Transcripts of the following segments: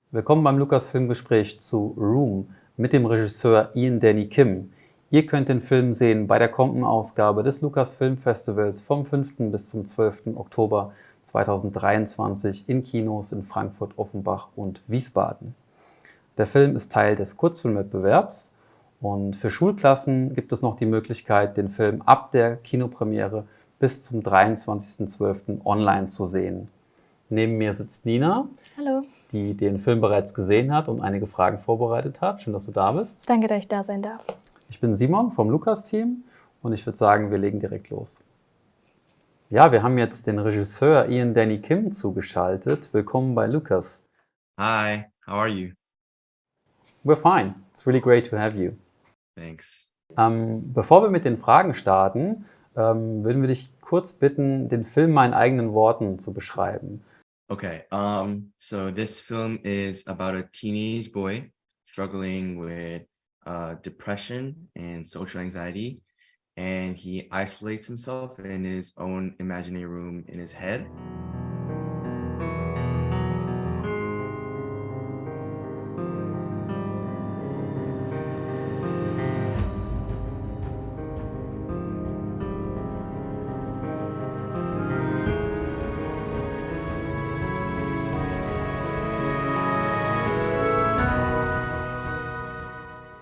Willkommen beim Lukas Filmgespräch zu Room mit dem Regisseur Ian Dani Kim. Ihr könnt den Film sehen bei der kommenden Ausgabe des Lukas Filmfestivals vom 5. bis zum 12. Oktober 2023 in Kinos in Frankfurt, Offenbach und Wiesbaden. Der Film ist Teil des Kurzfilmwettbewerbs und für Schulklassen gibt es noch die Möglichkeit, den Film ab der Kinopremiere bis zum 23.12. online zu sehen. Neben mir sitzt Nina. Hallo. Die den Film bereits gesehen hat und einige Fragen vorbereitet hat. Schön, dass du da bist. Danke, dass ich da sein darf. Ich bin Simon vom Lukas-Team und ich würde sagen, wir legen direkt los. Ja, wir haben jetzt den Regisseur Ian Dani Kim zugeschaltet. Willkommen bei Lukas. Hi, how are you? We're fine. It's really great to have you. Thanks. Bevor wir mit den Fragen starten, würden wir dich kurz bitten, den Film mal in eigenen Worten zu beschreiben. Okay, so this film is about a teenage boy struggling with depression and social anxiety, and he isolates himself in his own imaginary room in his head.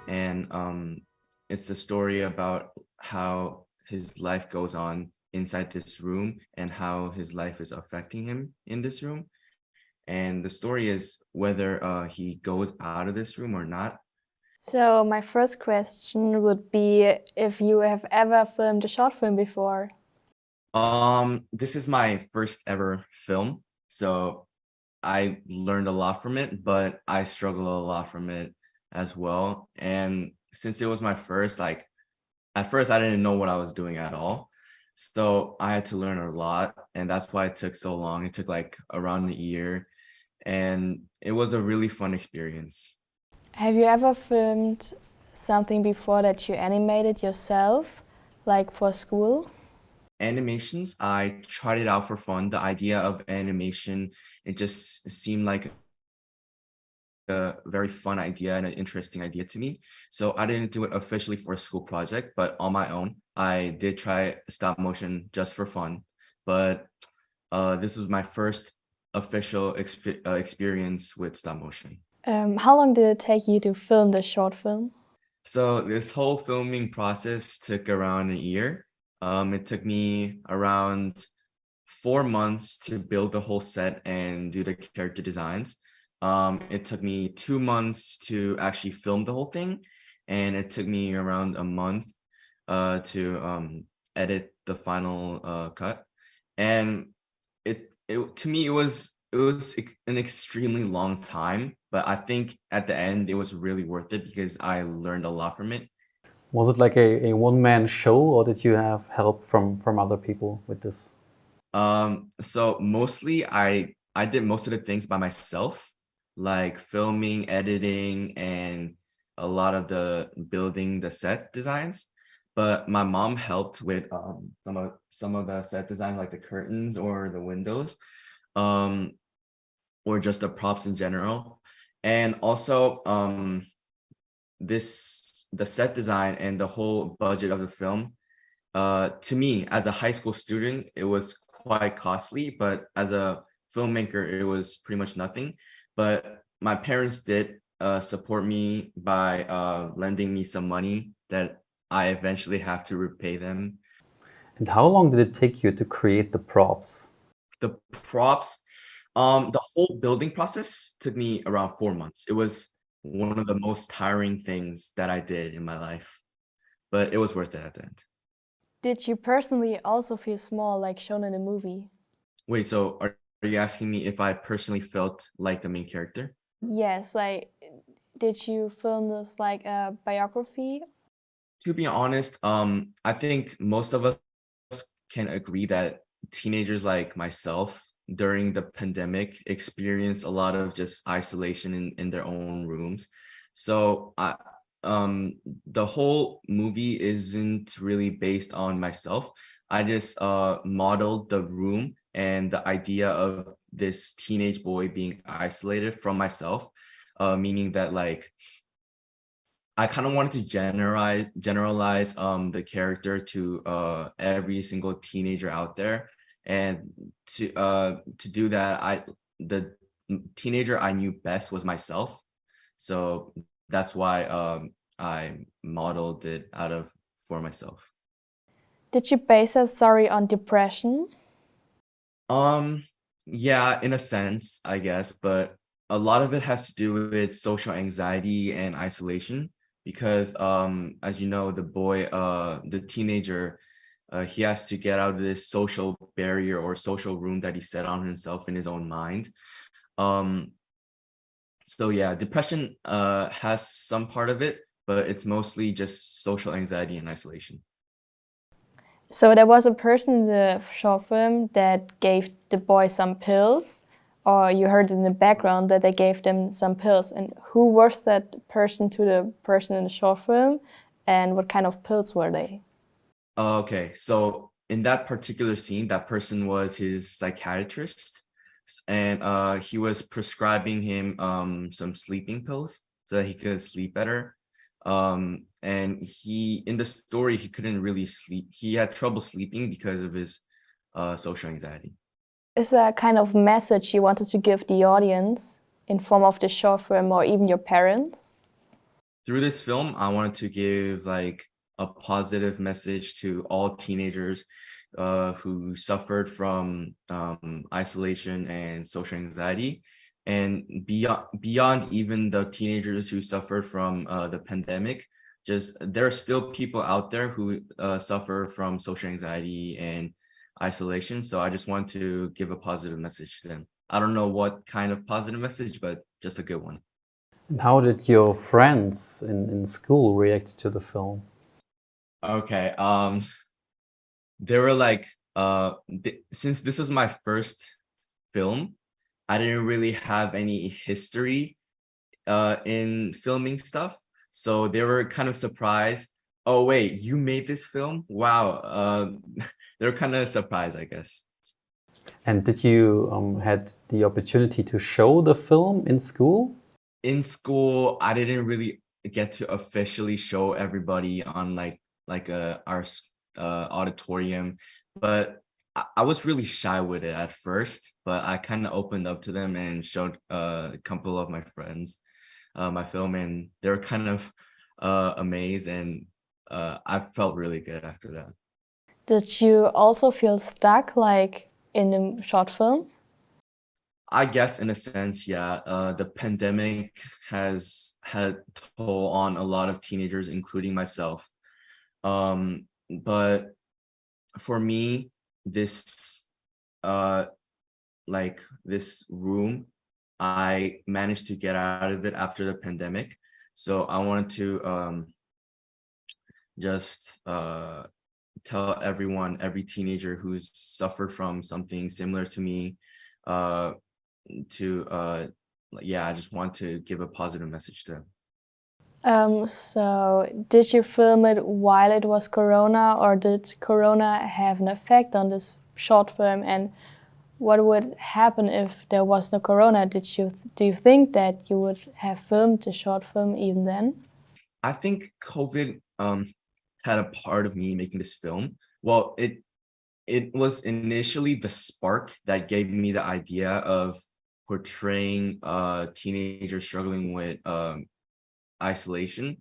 And it's the story about how his life goes on inside this room and how his life is affecting him in this room. And the story is whether he goes out of this room or not. So my first question would be if you have ever filmed a short film before. This is my first ever film, so I learned a lot from it, but I struggled a lot from it as well. And since it was my first, at first I didn't know what I was doing at all. So I had to learn a lot, and that's why it took so long. It took like around a year, and it was a really fun experience. Have you ever filmed something before that you animated yourself, like for school? Animations, I tried it out for fun. The idea of animation, it just seemed like a very fun idea and an interesting idea to me. So I didn't do it officially for a school project, but on my own, I did try stop motion just for fun. But this was my first official experience with stop motion. How long did it take you to film the short film? So this whole filming process took around a year. It took me around 4 months to build the whole set and do the character designs. It took me 2 months to actually film the whole thing, and it took me around a month to edit the final cut. And it to me it was an extremely long time, but I think at the end it was really worth it because I learned a lot from it. Was it like a one-man show, or did you have help from other people with this? So mostly I did most of the things by myself, like filming, editing, and a lot of the building the set designs. But my mom helped with some of the set design, like the curtains or the windows, or just the props in general. And also the set design and the whole budget of the film, to me as a high school student, it was quite costly, but as a filmmaker, it was pretty much nothing. But my parents did support me by lending me some money that I eventually have to repay them. And how long did it take you to create the props? The props, the whole building process took me around 4 months. It was one of the most tiring things that I did in my life, but it was worth it at the end. Did you personally also feel small, like shown in the movie? Wait, so are you asking me if I personally felt like the main character? Yes, like did you film this like a biography? To be honest, I think most of us can agree that teenagers like myself during the pandemic experience a lot of just isolation in their own rooms. So the whole movie isn't really based on myself. I just modeled the room and the idea of this teenage boy being isolated from myself, meaning that like I kind of wanted to generalize the character to every single teenager out there, and to do that, the teenager I knew best was myself, so that's why I modeled it for myself. Did you base that story on depression? Yeah, in a sense, I guess, but a lot of it has to do with social anxiety and isolation because as you know, the teenager, he has to get out of this social barrier or social room that he set on himself in his own mind. So yeah, depression has some part of it, but it's mostly just social anxiety and isolation. So there was a person in the short film that gave the boy some pills, or you heard in the background that they gave them some pills. And who was that person to the person in the short film, and what kind of pills were they? Okay, so in that particular scene, that person was his psychiatrist, and he was prescribing him some sleeping pills so that he could sleep better. And in the story, he couldn't really sleep. He had trouble sleeping because of his social anxiety. Is there a kind of message you wanted to give the audience in form of the short film, or even your parents? Through this film, I wanted to give like a positive message to all teenagers who suffered from isolation and social anxiety, and beyond even the teenagers who suffered from the pandemic. Just there are still people out there who suffer from social anxiety and isolation. So I just want to give a positive message to them. I don't know what kind of positive message, but just a good one. And how did your friends in school react to the film? Okay. They were like, since this was my first film, I didn't really have any history in filming stuff. So they were kind of surprised. Oh, wait, you made this film? Wow. They're kind of surprised, I guess. And did you had the opportunity to show the film in school? In school, I didn't really get to officially show everybody on our auditorium, but I was really shy with it at first, but I kind of opened up to them and showed a couple of my friends my film, and they were kind of amazed, and I felt really good after that. Did you also feel stuck, like in the short film? I guess in a sense, yeah. The pandemic has had toll on a lot of teenagers, including myself. But for me, this this room, I managed to get out of it after the pandemic. So I wanted to just tell everyone, every teenager who's suffered from something similar to me, I just want to give a positive message to them. So did you film it while it was Corona, or did Corona have an effect on this short film? And what would happen if there was no Corona? Do you think that you would have filmed the short film even then? I think COVID had a part of me making this film. Well, it was initially the spark that gave me the idea of portraying teenagers struggling with isolation.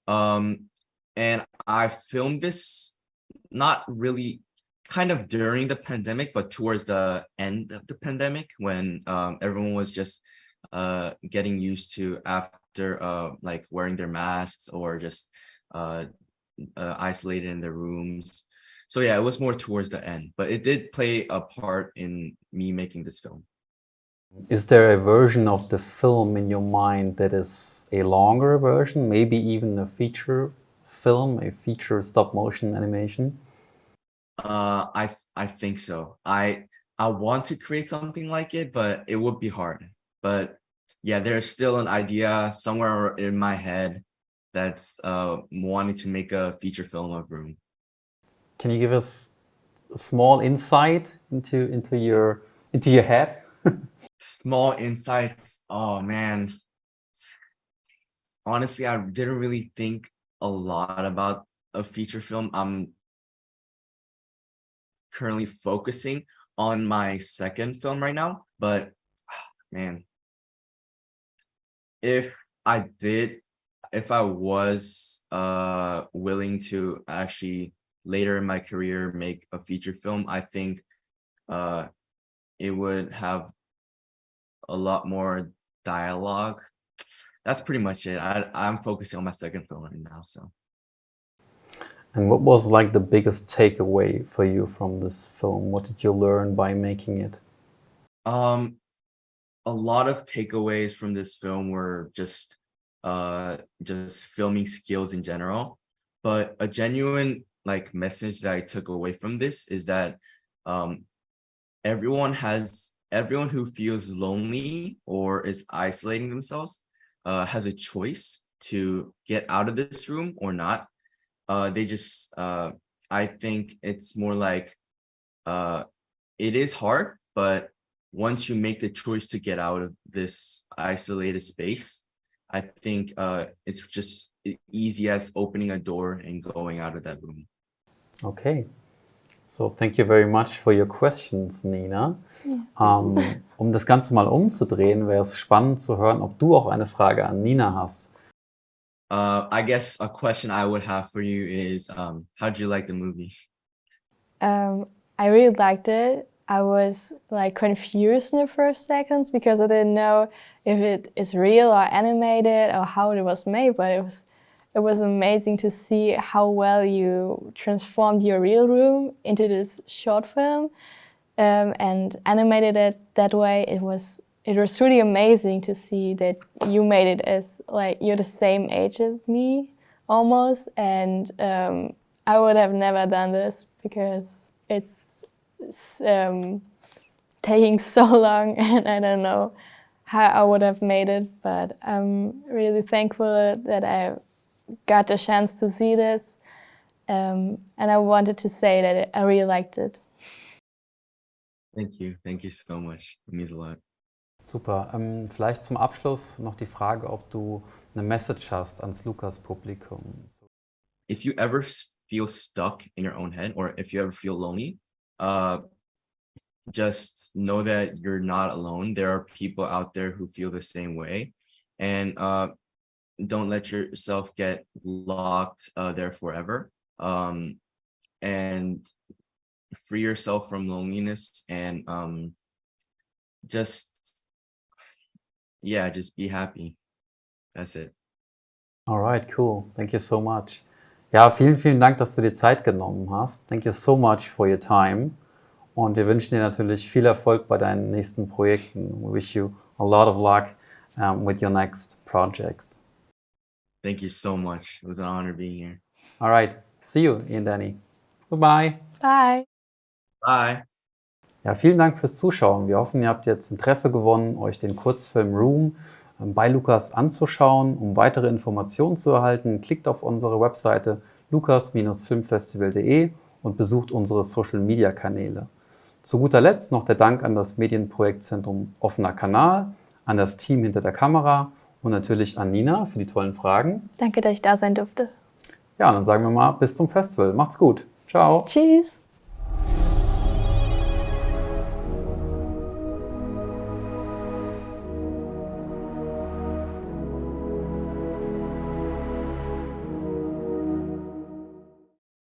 And I filmed this not really kind of during the pandemic, but towards the end of the pandemic when everyone was just getting used to after like wearing their masks or just isolated in their rooms. So yeah, it was more towards the end, but it did play a part in me making this film. Is there a version of the film in your mind that is a longer version, maybe even a feature film, a feature stop motion animation? I think so. I want to create something like it, but it would be hard. But yeah, there's still an idea somewhere in my head that's wanting to make a feature film of Room. Can you give us a small insight into your head? Small insights. Oh man. Honestly, I didn't really think a lot about a feature film. I'm currently focusing on my second film right now, but man, if I did, if I was willing to actually later in my career make a feature film, I think uh it would have a lot more dialogue. That's pretty much it. I'm focusing on my second film right now. So And what was like the biggest takeaway for you from this film? What did you learn by making it? um a lot of takeaways from this film were just filming skills in general. But a genuine like message that I took away from this is that um everyone who feels lonely or is isolating themselves has a choice to get out of this room or not. They just I think it's more like uh it is hard, but once you make the choice to get out of this isolated space, I think it's just easy as opening a door and going out of that room. Okay. So thank you very much for your questions, Nina. Um das Ganze mal umzudrehen, wäre es spannend zu hören, ob du auch eine Frage an Nina hast. I guess a question I would have for you is, how'd you like the movie? I really liked it. I was like confused in the first seconds because I didn't know if it is real or animated or how it was made, but it was amazing to see how well you transformed your real room into this short film and animated it that way. It was really amazing to see that you made it as like you're the same age as me almost, and I would have never done this because it's taking so long and I don't know how I would have made it, but I'm really thankful that I got the chance to see this, and I wanted to say that I really liked it. Thank you so much. It means a lot. Super. Vielleicht zum Abschluss noch die Frage, ob du eine Message hast ans Lukas-Publikum. If you ever feel stuck in your own head, or if you ever feel lonely, just know that you're not alone. There are people out there who feel the same way, and don't let yourself get locked there forever. And free yourself from loneliness, and just be happy. That's it. Alright, cool. Thank you so much. Ja, vielen, vielen Dank, dass du dir Zeit genommen hast. Thank you so much for your time. Und wir wünschen dir natürlich viel Erfolg bei deinen nächsten Projekten. We wish you a lot of luck with your next projects. Thank you so much. It was an honor being here. Alright, see you, Ian Dani. Goodbye. Bye. Bye. Ja, vielen Dank fürs Zuschauen. Wir hoffen, ihr habt jetzt Interesse gewonnen, euch den Kurzfilm Room bei Lukas anzuschauen. Um weitere Informationen zu erhalten, klickt auf unsere Webseite lukas-filmfestival.de und besucht unsere Social-Media-Kanäle. Zu guter Letzt noch der Dank an das Medienprojektzentrum Offener Kanal, an das Team hinter der Kamera und natürlich an Nina für die tollen Fragen. Danke, dass ich da sein durfte. Ja, dann sagen wir mal bis zum Festival. Macht's gut. Ciao. Tschüss.